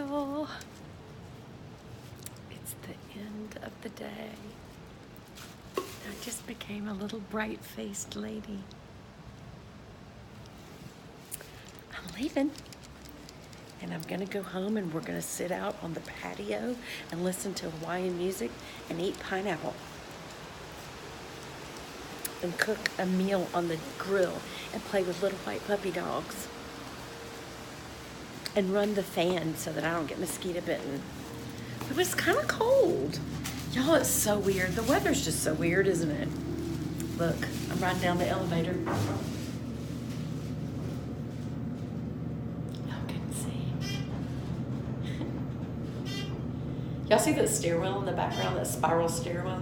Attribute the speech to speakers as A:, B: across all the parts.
A: y'all. It's the end of the day. I just became a little bright-faced lady. I'm leaving. And I'm gonna go home and we're gonna sit out on the patio and listen to Hawaiian music and eat pineapple. And cook a meal on the grill and play with little white puppy dogs. And run the fan so that I don't get mosquito bitten. But it's kind of cold. Y'all, it's so weird. The weather's just so weird, isn't it? Look, I'm riding down the elevator. Y'all can see. Y'all see that stairwell in the background, that spiral stairwell?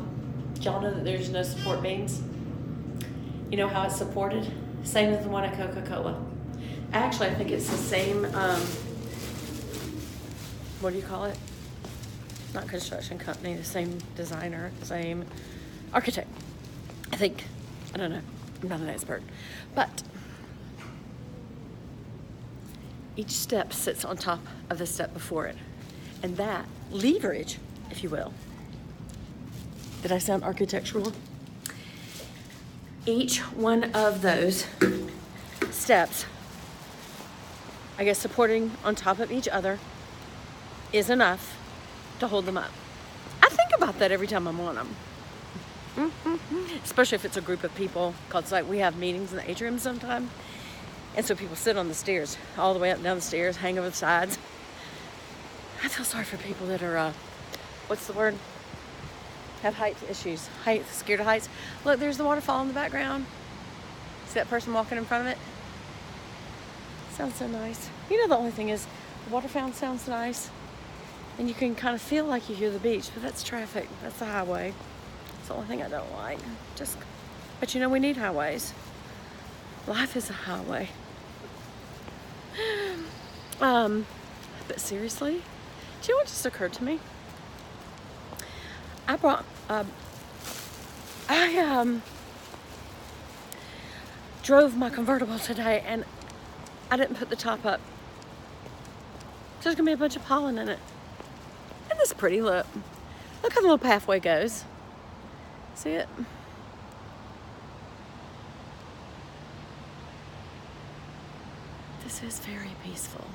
A: Y'all know that there's no support beams? You know how it's supported? Same as the one at Coca-Cola. Actually, I think it's the same, what do you call it? Not construction company, the same designer, same architect. I think, I don't know, I'm not an expert. But each step sits on top of the step before it. And that leverage, if you will. Did I sound architectural? Each one of those steps, I guess supporting on top of each other, is enough to hold them up. I think about that every time I'm on them. Especially if it's a group of people, because like we have meetings in the atrium sometime. And so people sit on the stairs, all the way up and down the stairs, hang over the sides. I feel sorry for people that are, what's the word? Have height issues, scared of heights. Look, there's the waterfall in the background. See that person walking in front of it? Sounds so nice. You know, the only thing is, the water fountain sounds nice. And you can kind of feel like you hear the beach, but that's traffic. That's the highway. It's the only thing I don't like. But you know, we need highways. Life is a highway. But seriously, do you know what just occurred to me? I drove my convertible today and I didn't put the top up. So there's gonna be a bunch of pollen in it. Isn't this pretty? Look how the little pathway goes. See it? This is very peaceful.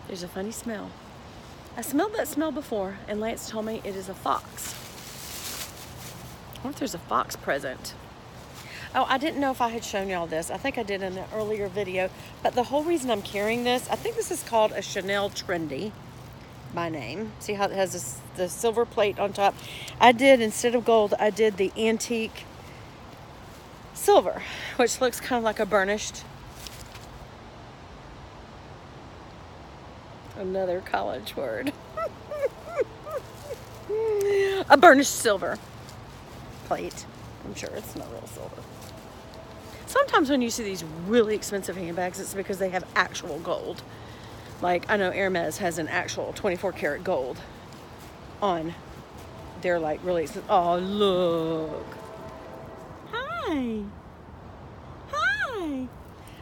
A: There's a funny smell. I smelled that smell before, and Lance told me it is a fox. I wonder if there's a fox present. Oh, I didn't know if I had shown y'all this. I think I did in an earlier video, but the whole reason I'm carrying this, I think this is called a Chanel Trendy by name. See how it has the silver plate on top? I did, instead of gold, I did the antique silver, which looks kind of like a burnished. Another college word. A burnished silver plate. I'm sure it's not real silver. Sometimes when you see these really expensive handbags, it's because they have actual gold. Like, I know Hermes has an actual 24 karat gold on their, like, really expensive. Oh, look. Hi. Hi.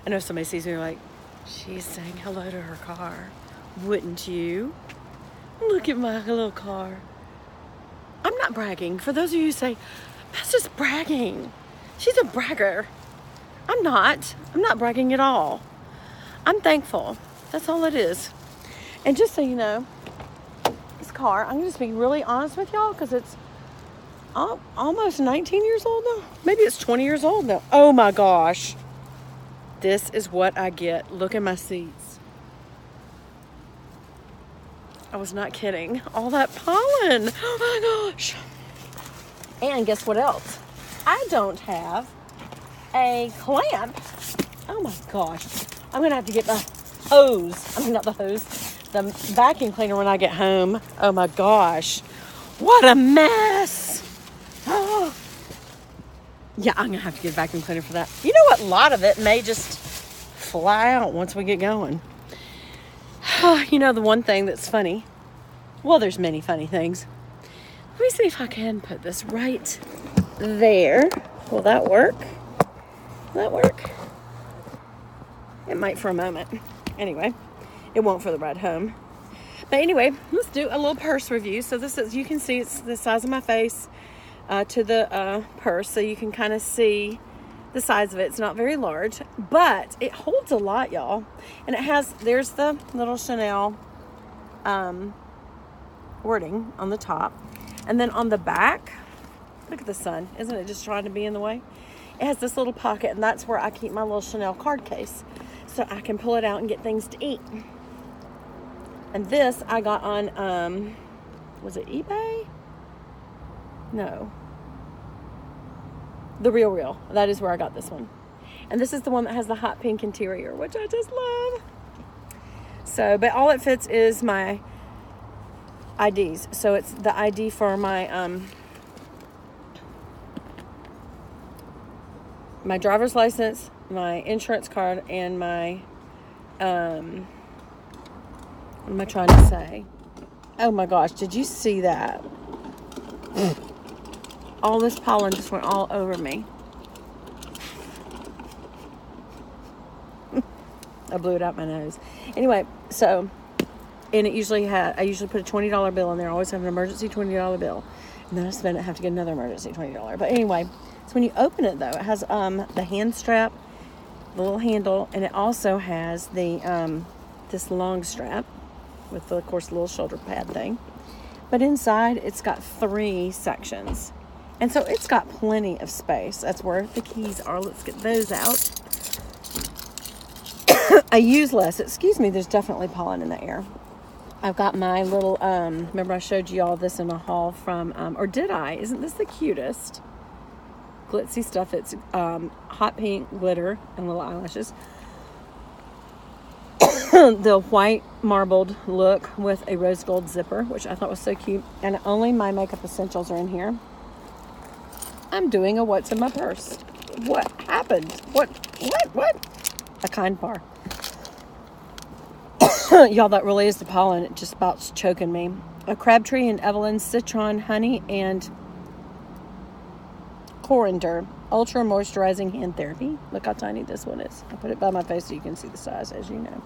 A: I know somebody sees me like, she's saying hello to her car. Wouldn't you? Look at my little car. I'm not bragging. For those of you who say, that's just bragging. She's a bragger. I'm not bragging at all. I'm thankful. That's all it is. And just so you know, this car, I'm just being really honest with y'all because it's almost 19 years old now. Maybe it's 20 years old now. Oh my gosh. This is what I get. Look at my seats. I was not kidding. All that pollen. Oh my gosh. And guess what else? I don't have a clamp. Oh my gosh. I'm going to have to get the hose. I mean, not the hose. The vacuum cleaner when I get home. Oh my gosh. What a mess. Oh. Yeah, I'm going to have to get a vacuum cleaner for that. You know what? A lot of it may just fly out once we get going. You know, the one thing that's funny, well, there's many funny things. Let me see if I can put this right there. Will that work? Will that work? It might for a moment. Anyway, it won't for the ride home. But anyway, let's do a little purse review. So this is, you can see it's the size of my face to the purse. So you can kind of see the size of it. It's not very large, but it holds a lot, y'all. And it has, there's the little Chanel wording on the top. And then on the back, look at the sun. Isn't it just trying to be in the way? It has this little pocket, and that's where I keep my little Chanel card case. So I can pull it out and get things to eat. And this I got on, was it eBay? No. The RealReal. That is where I got this one. And this is the one that has the hot pink interior, which I just love. So, but all it fits is my IDs. So it's the ID for my, my driver's license, my insurance card, and my, what am I trying to say? Oh my gosh, did you see that? All this pollen just went all over me. I blew it out my nose. Anyway, so, and it usually I usually put a $20 bill in there. I always have an emergency $20 bill. And then I have to get another emergency $20. But anyway, so when you open it though, it has the hand strap, the little handle, and it also has the this long strap with the, of course, the little shoulder pad thing. But inside it's got 3 sections. And so it's got plenty of space. That's where the keys are. Let's get those out. I use less. Excuse me, there's definitely pollen in the air. I've got my little, remember I showed you all this in a haul from, or did I? Isn't this the cutest? Glitzy stuff. It's hot pink glitter and little eyelashes. The white marbled look with a rose gold zipper, which I thought was so cute. And only my makeup essentials are in here. I'm doing a what's in my purse. What happened? What? A kind bar. Y'all, that really is the pollen. It just about choking me. A Crabtree and Evelyn Citron Honey and Coriander Ultra Moisturizing Hand Therapy. Look how tiny this one is. I put it by my face so you can see the size, as you know.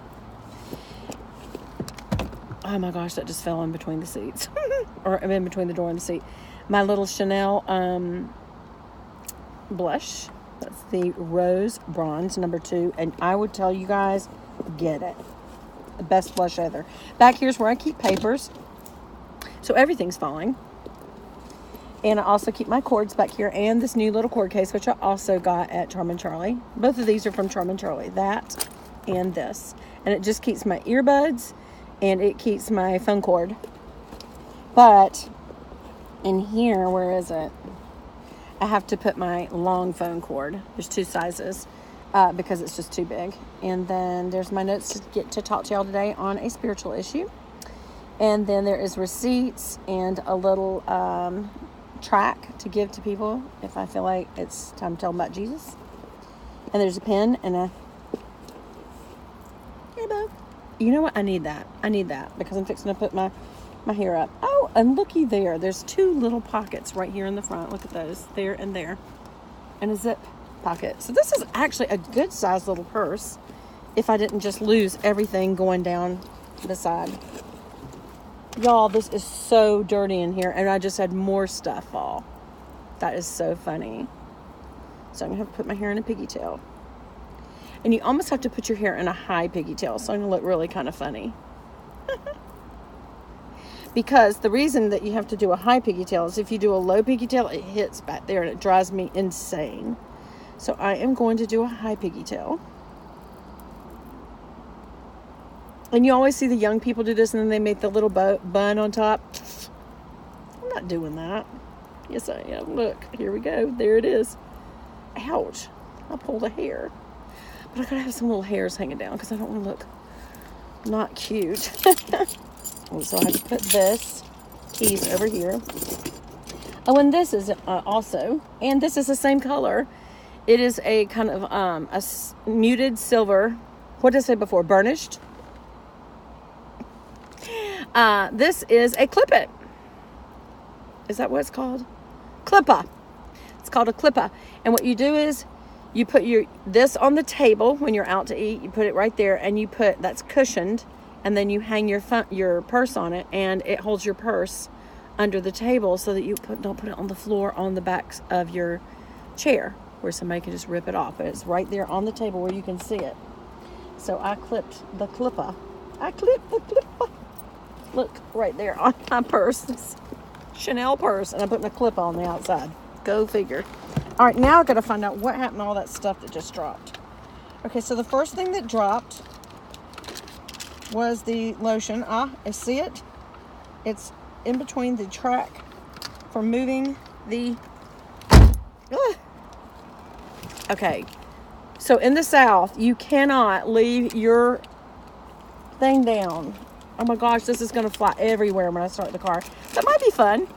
A: Oh my gosh, that just fell in between the seats. Or in between the door and the seat. My little Chanel blush. That's the Rose Bronze #2. And I would tell you guys, get it. The best blush ever. Back here's where I keep papers. So everything's falling. And I also keep my cords back here. And this new little cord case, which I also got at Charming Charlie. Both of these are from Charming Charlie. That and this. And it just keeps my earbuds. And it keeps my phone cord. But in here, where is it? I have to put my long phone cord. There's 2 sizes because it's just too big. And then there's my notes to get to talk to y'all today on a spiritual issue. And then there is receipts and a little track to give to people if I feel like it's time to tell them about Jesus. And there's a pen and a... Hey, bud. You know what? I need that. I need that because I'm fixing to put my hair up. Oh, and looky there. There's 2 little pockets right here in the front. Look at those. There and there. And a zip pocket. So this is actually a good sized little purse if I didn't just lose everything going down the side. Y'all, this is so dirty in here. And I just had more stuff fall. That is so funny. So I'm going to have to put my hair in a pigtail. And you almost have to put your hair in a high pigtail. So I'm going to look really kind of funny. Because the reason that you have to do a high pigtail is if you do a low pigtail, it hits back there and it drives me insane. So I am going to do a high pigtail. And you always see the young people do this and then they make the little bun on top. I'm not doing that. Yes, I am. Look, here we go. There it is. Ouch. I pulled a hair. But I gotta have some little hairs hanging down because I don't want to look not cute. So I have to put this piece over here. Oh, and this is also, and this is the same color. It is a kind of a muted silver. What did I say before? Burnished. This is a Clip-It. Is that what it's called? Clipper. It's called a Clipper. And what you do is You put this on the table when you're out to eat. You put it right there, and that's cushioned, and then you hang your purse on it, and it holds your purse under the table so that you don't put it on the floor on the backs of your chair where somebody can just rip it off. But it's right there on the table where you can see it. So I clipped the clipper. Look, right there on my purse. It's Chanel purse, and I'm putting a clip on the outside. Go figure. All right, now I've got to find out what happened to all that stuff that just dropped. Okay, so the first thing that dropped was the lotion. I see it. It's in between the track for moving the... Okay, so in the South, you cannot leave your thing down. Oh my gosh, this is going to fly everywhere when I start the car. That might be fun.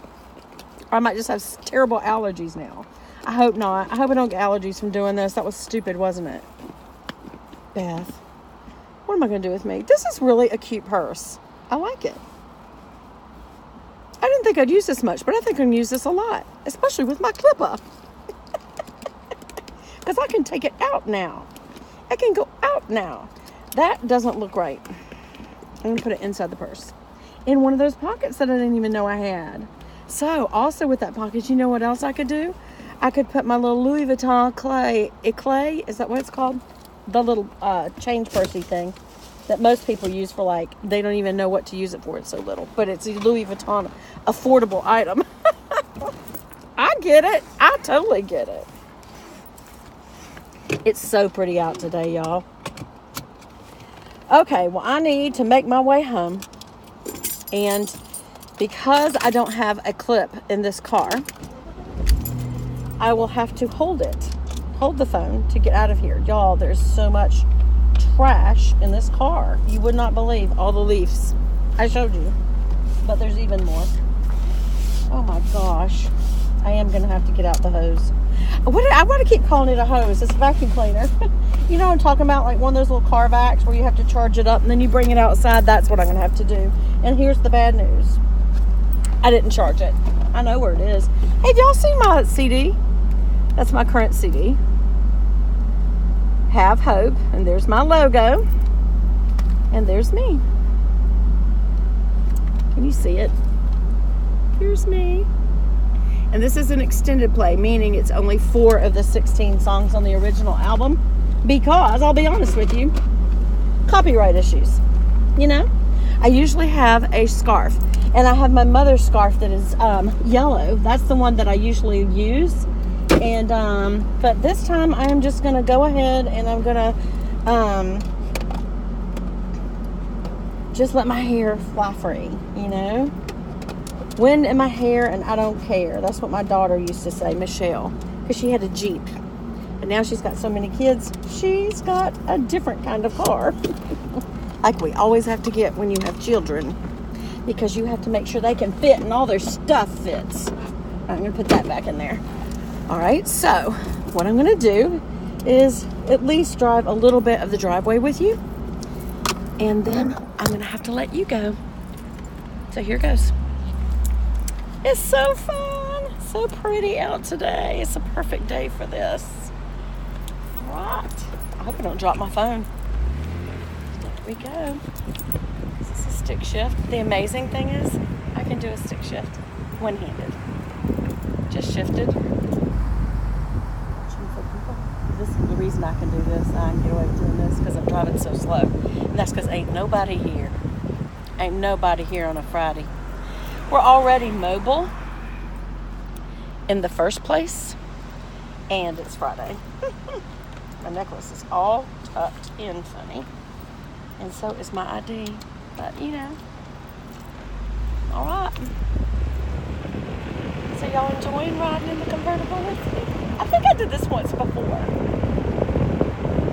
A: Or I might just have terrible allergies now. I hope not. I hope I don't get allergies from doing this. That was stupid, wasn't it? Beth, what am I going to do with me? This is really a cute purse. I like it. I didn't think I'd use this much, but I think I'm going to use this a lot. Especially with my clipper. Because I can take it out now. I can go out now. That doesn't look right. I'm going to put it inside the purse. In one of those pockets that I didn't even know I had. So, also with that pocket, you know what else I could do? I could put my little Louis Vuitton Eclat, is that what it's called? The little change pursey thing that most people use for, like, they don't even know what to use it for. It's so little. But it's a Louis Vuitton affordable item. I get it. I totally get it. It's so pretty out today, y'all. Okay, well, I need to make my way home. And because I don't have a clip in this car, I will have to hold the phone to get out of here. Y'all, there's so much trash in this car. You would not believe all the leaves. I showed you, but there's even more. Oh my gosh. I am going to have to get out the hose. I want to keep calling it a hose. It's a vacuum cleaner. You know what I'm talking about? Like one of those little car vacs where you have to charge it up and then you bring it outside. That's what I'm going to have to do. And here's the bad news. I didn't charge it. I know where it is. Hey, have y'all seen my CD? That's my current CD. Have Hope. And there's my logo. And there's me. Can you see it? Here's me. And this is an extended play, meaning it's only 4 of the 16 songs on the original album. Because, I'll be honest with you, copyright issues. You know? I usually have a scarf. And I have my mother's scarf that is yellow. That's the one that I usually use. And, but this time I am just going to go ahead and I'm going to just let my hair fly free, you know? Wind in my hair and I don't care. That's what my daughter used to say, Michelle, because she had a Jeep. And now she's got so many kids, she's got a different kind of car. Like we always have to get when you have children, because you have to make sure they can fit and all their stuff fits. I'm going to put that back in there. All right, so what I'm going to do is at least drive a little bit of the driveway with you. And then I'm going to have to let you go. So here goes. It's so fun, so pretty out today. It's a perfect day for this. All right, I hope I don't drop my phone. There we go. This is a stick shift. The amazing thing is I can do a stick shift one-handed. Just shifted. This is the reason I can do this. I can get away with doing this because I'm driving so slow. And that's because ain't nobody here. Ain't nobody here on a Friday. We're already mobile in the first place, and it's Friday. My necklace is all tucked in funny, and so is my ID, but you know, all right. So y'all enjoying riding in the convertible with me? I think I did this once before. You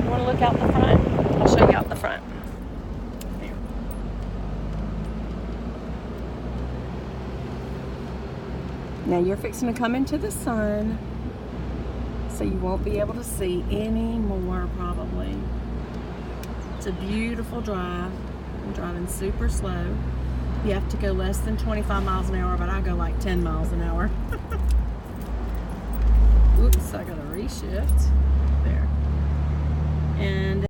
A: want to look out the front? I'll show you out the front. Now you're fixing to come into the sun, so you won't be able to see any more probably. It's a beautiful drive. I'm driving super slow. You have to go less than 25 miles an hour, but I go like 10 miles an hour. Oops, I gotta reshift. There. And